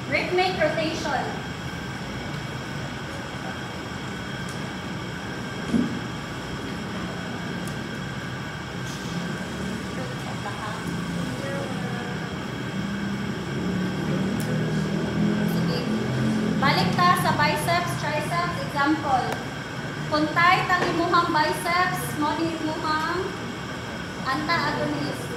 Rhythmic rotation. Sige. Balik ta sa biceps, triceps, example. Kung tight ang imuhang biceps, mo ni imuhang antagonist.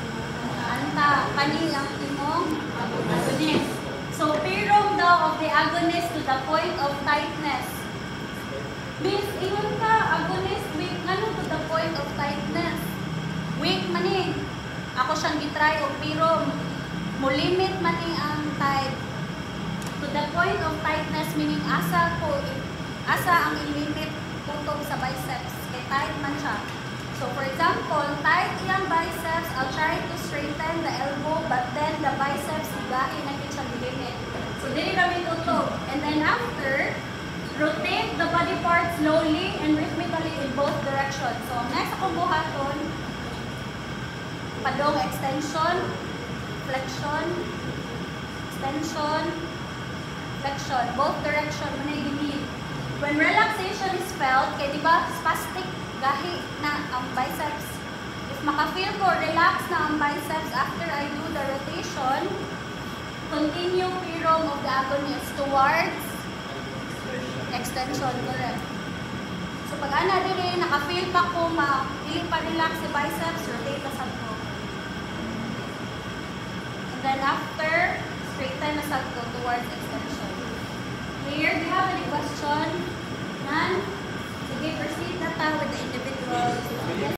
Kani ang imong agonist. So, pirong daw of the agonist to the point of tightness. Bis, ingon ka, agonist, weak, ano to the point of tightness? Weak mani. Ako siyang gitry o pirong. Mo-limit mani ang tight. To the point of tightness, meaning asa ang i-limit tungtong sa biceps. Kay tight man siya. So, for example, tight iyang biceps, I'll try to straighten the elbow, but then the biceps, igahi na siya limit. So, dili kami tutog. And then after, rotate the body part slowly and rhythmically in both directions. So, ang next akong buhaton, padong extension, flexion, extension, flexion. Both direction, muna i-need. When relaxation is felt, kaya diba, spastic gahi na ang biceps. If maka-feel ko, relax na ang biceps after I do the rotation, continue pirong of the agonist towards extension, correct. So pag ana din naka-feel pa ko, ili pa relax si biceps, rotate na sa ko. And then after, straighten na sa ko towards extension. Clear? Do you have any question? None? Sige, proceed na tayo with the individual.